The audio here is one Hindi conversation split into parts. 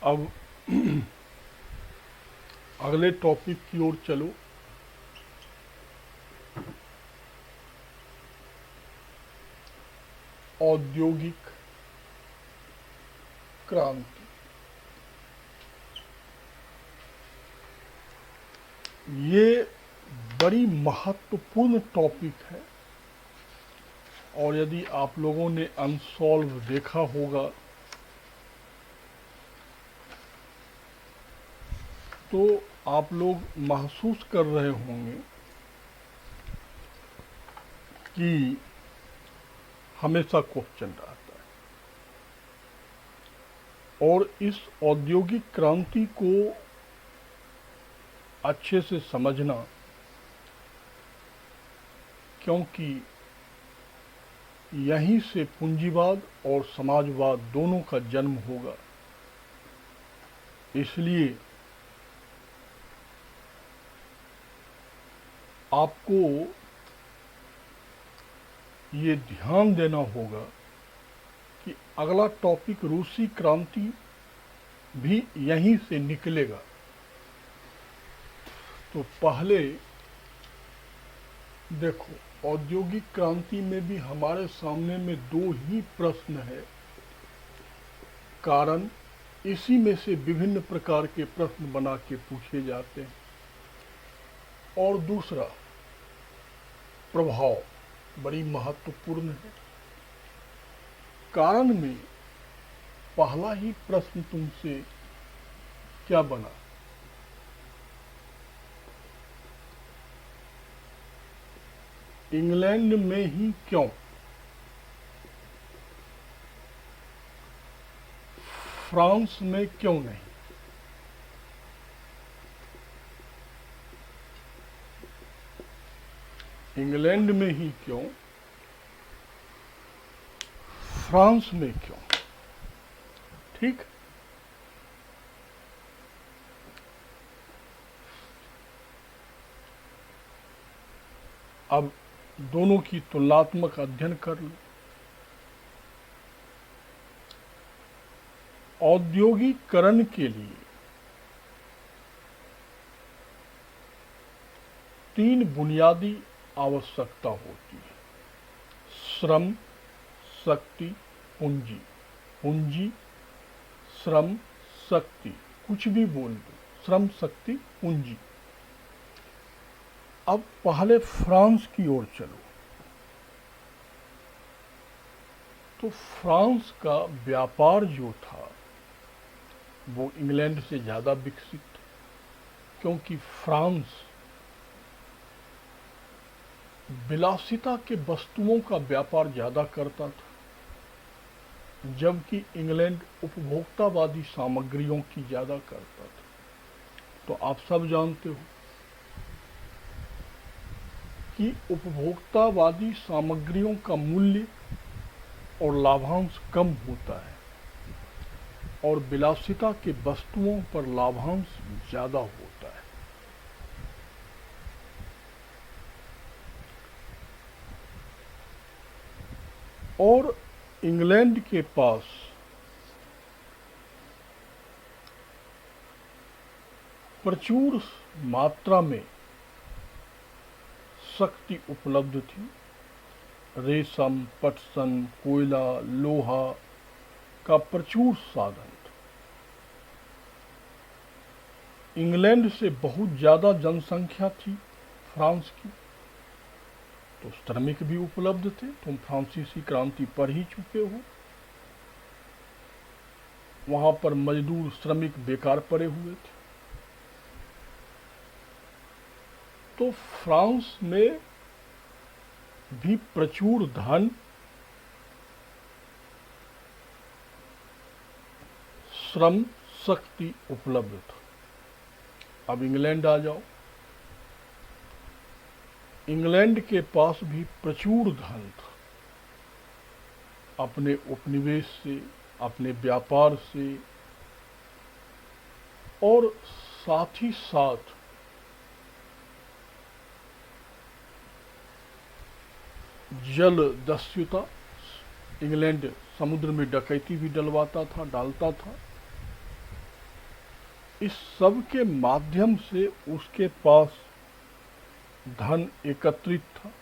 अब अगले टॉपिक की ओर चलो। औद्योगिक क्रांति। ये बड़ी महत्वपूर्ण टॉपिक है और यदि आप लोगों ने अनसॉल्व देखा होगा तो आप लोग महसूस कर रहे होंगे कि हमेशा क्वेश्चन रहता है और इस औद्योगिक क्रांति को अच्छे से समझना, क्योंकि यहीं से पूंजीवाद और समाजवाद दोनों का जन्म होगा, इसलिए आपको ये ध्यान देना होगा कि अगला टॉपिक रूसी क्रांति भी यहीं से निकलेगा। तो पहले देखो, औद्योगिक क्रांति में भी हमारे सामने में दो ही प्रश्न है, कारण इसी में से विभिन्न प्रकार के प्रश्न बना के पूछे जाते हैं। और दूसरा प्रभाव बड़ी महत्वपूर्ण है। कारण में पहला ही प्रश्न तुमसे क्या बना? इंग्लैंड में ही क्यों? फ्रांस में क्यों नहीं? इंग्लैंड में ही क्यों? फ्रांस में क्यों? ठीक। अब दोनों की तुलनात्मक अध्ययन कर लो। औद्योगिकरण के लिए तीन बुनियादी आवश्यकता होती है: श्रम, शक्ति, पूंजी। पूंजी, श्रम, शक्ति, कुछ भी बोल दो, श्रम, शक्ति, पूंजी। अब पहले फ्रांस की ओर चलो। तो फ्रांस का व्यापार जो था वो इंग्लैंड से ज़्यादा विकसित था, क्योंकि फ्रांस विलासिता के वस्तुओं का व्यापार ज़्यादा करता था, जबकि इंग्लैंड उपभोक्तावादी सामग्रियों की ज़्यादा करता था। तो आप सब जानते हो कि उपभोक्तावादी सामग्रियों का मूल्य और लाभांश कम होता है और विलासिता के वस्तुओं पर लाभांश ज़्यादा होता है। और इंग्लैंड के पास प्रचुर मात्रा में शक्ति उपलब्ध थी। रेशम, पटसन, कोयला, लोहा का प्रचुर साधन था। इंग्लैंड से बहुत ज़्यादा जनसंख्या थी फ्रांस की, तो श्रमिक भी उपलब्ध थे। तुम फ्रांसीसी क्रांति पढ़ ही चुके हो। वहां पर मजदूर श्रमिक बेकार पड़े हुए थे। तो फ्रांस में भी प्रचुर धन, श्रम, शक्ति उपलब्ध था। अब इंग्लैंड आ जाओ। इंग्लैंड के पास भी प्रचुर धन था, अपने उपनिवेश से, अपने व्यापार से, और साथ ही साथ जल दस्युता। इंग्लैंड समुद्र में डकैती भी डालता था। इस सब के माध्यम से उसके पास धन एकत्रित था,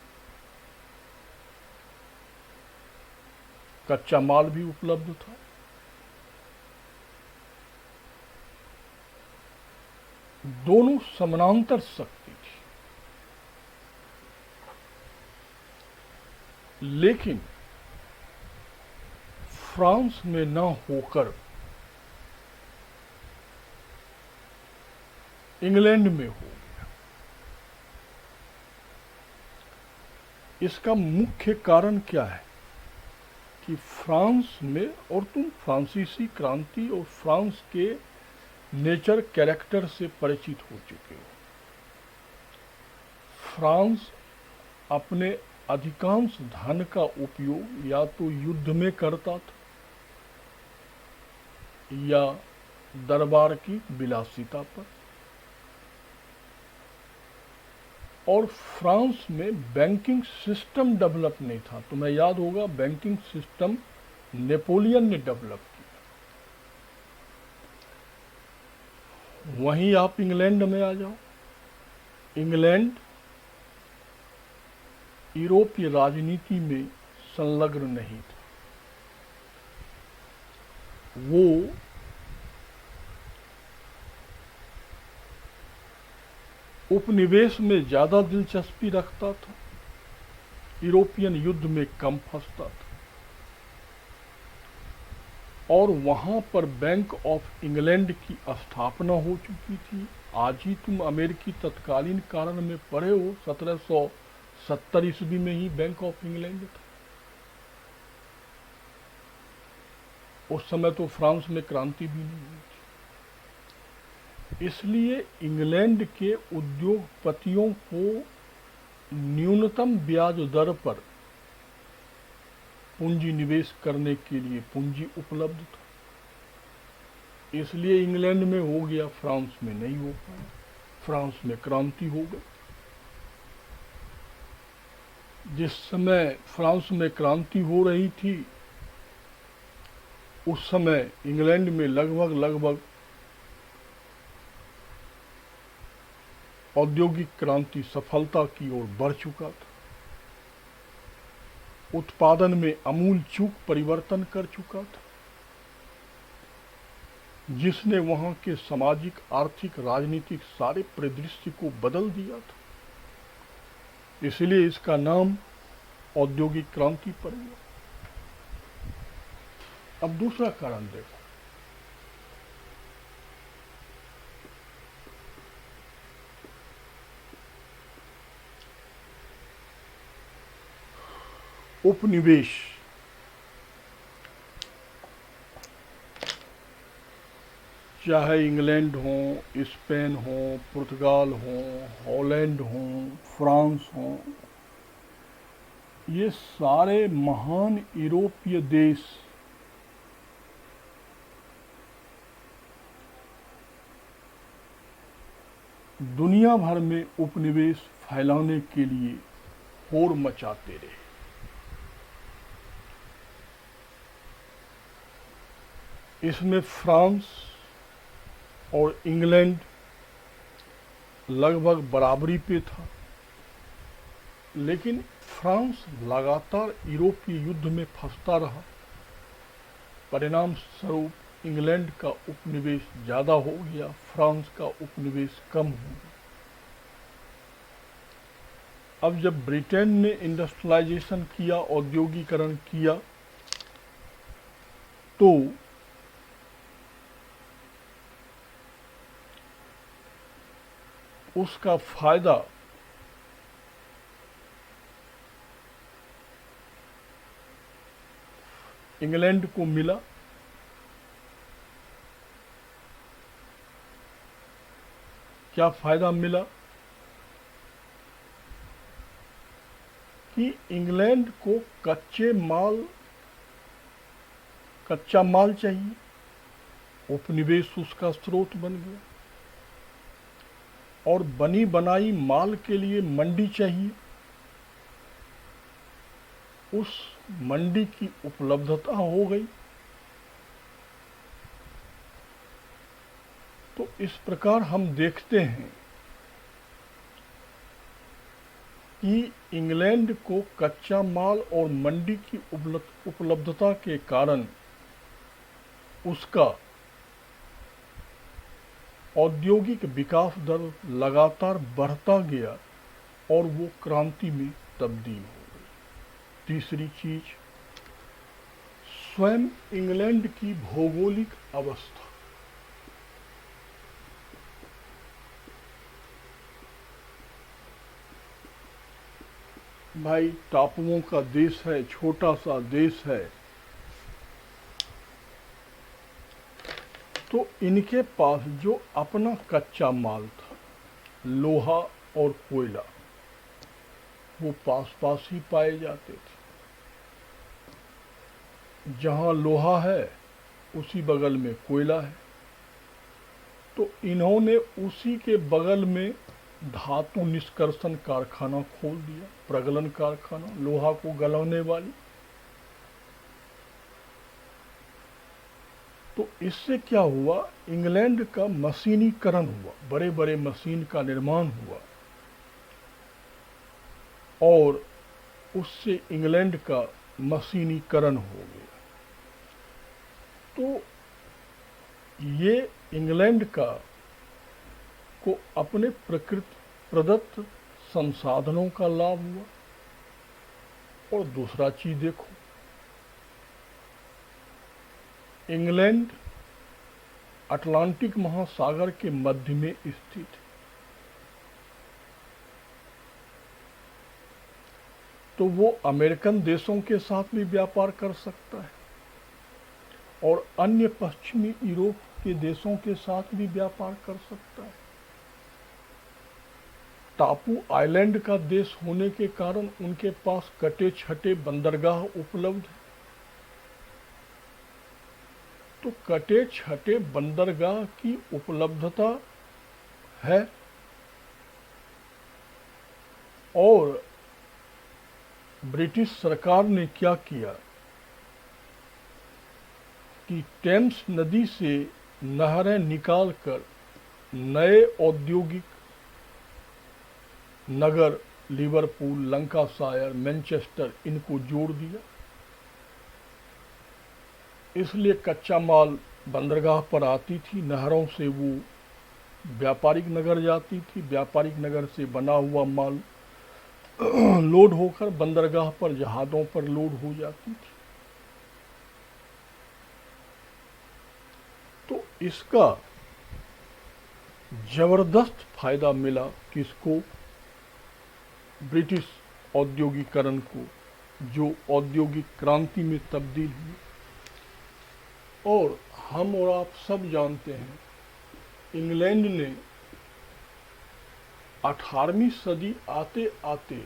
कच्चा माल भी उपलब्ध था, दोनों समानांतर शक्ति थी। लेकिन फ्रांस में न होकर इंग्लैंड में हो गया। इसका मुख्य कारण क्या है कि फ्रांस में, और तुम फ्रांसीसी क्रांति और फ्रांस के नेचर कैरेक्टर से परिचित हो चुके हो। फ्रांस अपने अधिकांश धन का उपयोग या तो युद्ध में करता था या दरबार की विलासिता पर, और फ्रांस में बैंकिंग सिस्टम डेवलप नहीं था। तुम्हें याद होगा, बैंकिंग सिस्टम नेपोलियन ने डेवलप किया। वहीं आप इंग्लैंड में आ जाओ। इंग्लैंड यूरोपीय राजनीति में संलग्न नहीं था। वो उपनिवेश में ज्यादा दिलचस्पी रखता था, यूरोपियन युद्ध में कम फंसता था। और वहां पर बैंक ऑफ इंग्लैंड की स्थापना हो चुकी थी। आज ही तुम अमेरिकी तत्कालीन कारण में पढ़े हो, 1770 ईस्वी में ही बैंक ऑफ इंग्लैंड था। उस समय तो फ्रांस में क्रांति भी नहीं हुई थी। इसलिए इंग्लैंड के उद्योगपतियों को न्यूनतम ब्याज दर पर पूंजी निवेश करने के लिए पूंजी उपलब्ध था। इसलिए इंग्लैंड में हो गया, फ्रांस में नहीं हो पाया। फ्रांस में क्रांति हो गई। जिस समय फ्रांस में क्रांति हो रही थी, उस समय इंग्लैंड में लगभग औद्योगिक क्रांति सफलता की ओर बढ़ चुका था। उत्पादन में आमूल चूक परिवर्तन कर चुका था, जिसने वहां के सामाजिक, आर्थिक, राजनीतिक सारे परिदृश्य को बदल दिया था। इसलिए इसका नाम औद्योगिक क्रांति पड़ गया। अब दूसरा कारण देखो। उपनिवेश चाहे इंग्लैंड हो, स्पेन हो, पुर्तगाल हो, हॉलैंड हो, फ्रांस हो, ये सारे महान यूरोपीय देश दुनिया भर में उपनिवेश फैलाने के लिए होड़ मचाते रहे। इसमें फ्रांस और इंग्लैंड लगभग बराबरी पे था, लेकिन फ्रांस लगातार यूरोपीय युद्ध में फंसता रहा। परिणाम स्वरूप इंग्लैंड का उपनिवेश ज्यादा हो गया, फ्रांस का उपनिवेश कम हो गया। अब जब ब्रिटेन ने इंडस्ट्रियलाइजेशन किया, औद्योगिकरण किया, तो उसका फायदा इंग्लैंड को मिला। क्या फायदा मिला कि इंग्लैंड को कच्चा माल चाहिए, उपनिवेश उसका स्रोत बन गया। और बनी बनाई माल के लिए मंडी चाहिए, उस मंडी की उपलब्धता हो गई। तो इस प्रकार हम देखते हैं कि इंग्लैंड को कच्चा माल और मंडी की उपलब्धता के कारण उसका औद्योगिक विकास दर लगातार बढ़ता गया और वो क्रांति में तब्दील हो गई। तीसरी चीज, स्वयं इंग्लैंड की भौगोलिक अवस्था। भाई टापुओं का देश है, छोटा सा देश है, तो इनके पास जो अपना कच्चा माल था, लोहा और कोयला, वो पास पास ही पाए जाते थे। जहां लोहा है उसी बगल में कोयला है, तो इन्होंने उसी के बगल में धातु निष्कर्षण कारखाना खोल दिया, प्रगलन कारखाना, लोहा को गलाने वाली। तो इससे क्या हुआ, इंग्लैंड का मशीनीकरण हुआ, बड़े बड़े मशीन का निर्माण हुआ और उससे इंग्लैंड का मशीनीकरण हो गया। तो ये इंग्लैंड को अपने प्रकृति प्रदत्त संसाधनों का लाभ हुआ। और दूसरा चीज देखो, इंग्लैंड अटलांटिक महासागर के मध्य में स्थित है, तो वो अमेरिकन देशों के साथ भी व्यापार कर सकता है और अन्य पश्चिमी यूरोप के देशों के साथ भी व्यापार कर सकता है। टापू आइलैंड का देश होने के कारण उनके पास कटे छटे बंदरगाह उपलब्ध है। तो कटे छटे बंदरगाह की उपलब्धता है और ब्रिटिश सरकार ने क्या किया कि टेम्स नदी से नहरें निकालकर नए औद्योगिक नगर लिवरपूल, लंकाशायर, मैनचेस्टर, इनको जोड़ दिया। इसलिए कच्चा माल बंदरगाह पर आती थी, नहरों से वो व्यापारिक नगर जाती थी, व्यापारिक नगर से बना हुआ माल लोड होकर बंदरगाह पर जहाज़ों पर लोड हो जाती थी। तो इसका जबरदस्त फायदा मिला किसको, ब्रिटिश औद्योगिकरण को, जो औद्योगिक क्रांति में तब्दील हुई। और हम और आप सब जानते हैं, इंग्लैंड ने 18वीं सदी आते आते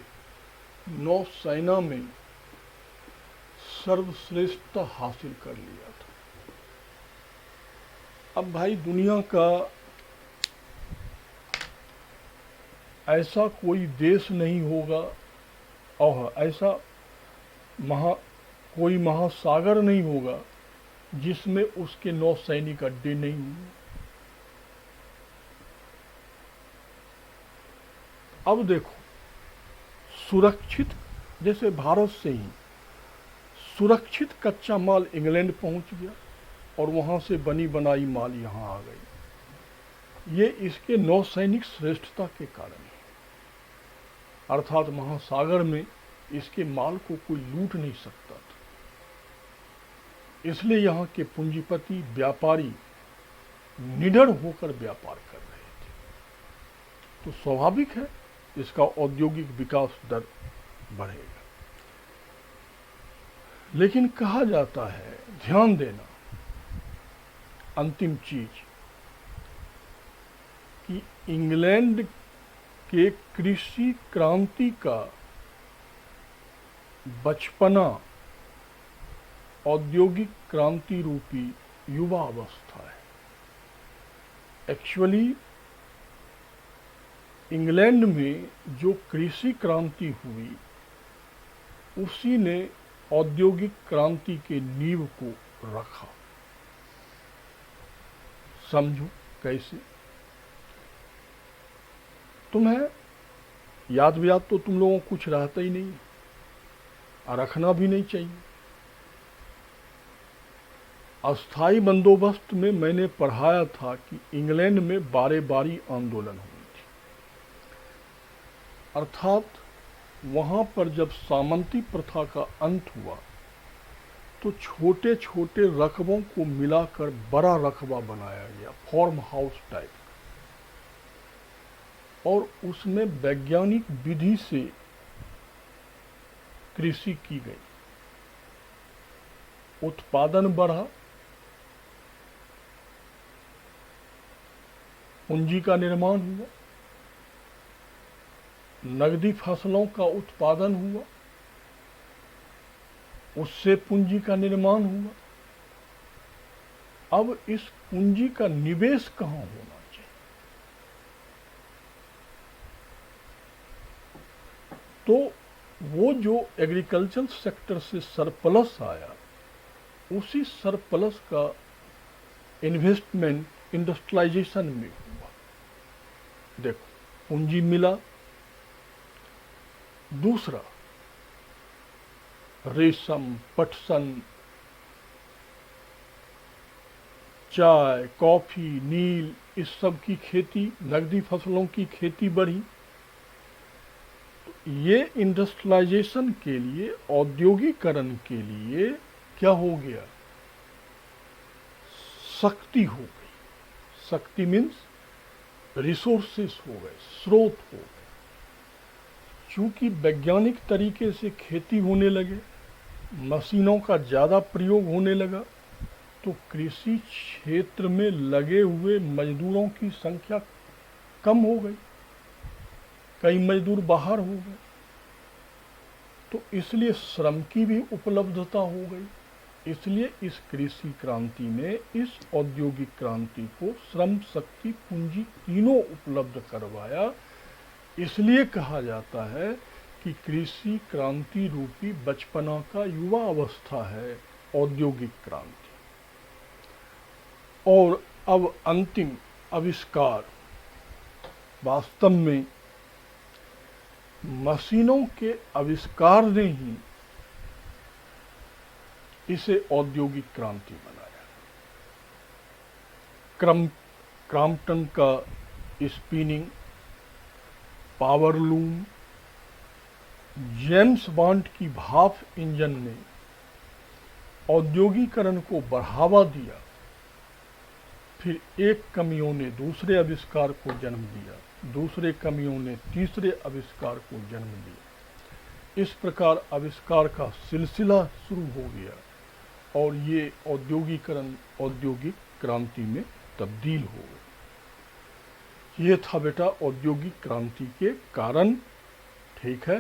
नौसेना में सर्वश्रेष्ठता हासिल कर लिया था। अब भाई दुनिया का ऐसा कोई देश नहीं होगा और ऐसा कोई महासागर नहीं होगा जिसमें उसके नौसैनिक अड्डे नहीं होंगे। अब देखो, सुरक्षित, जैसे भारत से ही सुरक्षित कच्चा माल इंग्लैंड पहुंच गया और वहां से बनी बनाई माल यहां आ गई। ये इसके नौसैनिक श्रेष्ठता के कारण है। अर्थात महासागर में इसके माल को कोई लूट नहीं सकता था, इसलिए यहाँ के पूंजीपति व्यापारी निडर होकर व्यापार कर रहे थे। तो स्वाभाविक है इसका औद्योगिक विकास दर बढ़ेगा। लेकिन कहा जाता है, ध्यान देना, अंतिम चीज, कि इंग्लैंड के कृषि क्रांति का बचपना औद्योगिक क्रांति रूपी युवा अवस्था है। एक्चुअली इंग्लैंड में जो कृषि क्रांति हुई उसी ने औद्योगिक क्रांति के नींव को रखा। समझो कैसे। तुम्हें याद व्याद तो तुम लोगों को कुछ रहता ही नहीं और रखना भी नहीं चाहिए। अस्थाई बंदोबस्त में मैंने पढ़ाया था कि इंग्लैंड में बारी आंदोलन हुई थी, अर्थात वहां पर जब सामंती प्रथा का अंत हुआ तो छोटे छोटे रकबों को मिलाकर बड़ा रकबा बनाया गया, फॉर्म हाउस टाइप, और उसमें वैज्ञानिक विधि से कृषि की गई, उत्पादन बढ़ा, पूंजी का निर्माण हुआ, नगदी फसलों का उत्पादन हुआ, उससे पूंजी का निर्माण हुआ। अब इस पूंजी का निवेश कहां होना चाहिए? तो वो जो एग्रीकल्चर सेक्टर से सरप्लस आया, उसी सरप्लस का इन्वेस्टमेंट इंडस्ट्रियलाइजेशन में हुआ। देखो, पूंजी मिला, दूसरा रेशम, पटसन, चाय, कॉफी, नील, इस सब की खेती, नगदी फसलों की खेती बढ़ी। ये इंडस्ट्रियलाइजेशन के लिए, औद्योगिकरण के लिए क्या हो गया? शक्ति हो गई। शक्ति मीन्स रिसोर्सेस हो गए, स्रोत हो गए। चूंकि वैज्ञानिक तरीके से खेती होने लगे, मशीनों का ज़्यादा प्रयोग होने लगा, तो कृषि क्षेत्र में लगे हुए मजदूरों की संख्या कम हो गई, कई मजदूर बाहर हो गए, तो इसलिए श्रम की भी उपलब्धता हो गई। इसलिए इस कृषि क्रांति ने इस औद्योगिक क्रांति को श्रम, शक्ति, पूंजी तीनों उपलब्ध करवाया। इसलिए कहा जाता है कि कृषि क्रांति रूपी बचपना का युवा अवस्था है औद्योगिक क्रांति। और अब अंतिम आविष्कार, वास्तव में मशीनों के आविष्कार ने ही इसे औद्योगिक क्रांति बनाया। क्रॉम्पटन का स्पिनिंग, पावरलूम, जेम्स बॉन्ड की भाप इंजन ने औद्योगिकरण को बढ़ावा दिया। फिर एक कमियों ने दूसरे आविष्कार को जन्म दिया, दूसरे कमियों ने तीसरे आविष्कार को जन्म दिया। इस प्रकार आविष्कार का सिलसिला शुरू हो गया और ये औद्योगिकरण औद्योगिक क्रांति में तब्दील हो गई। ये था बेटा औद्योगिक क्रांति के कारण। ठीक है।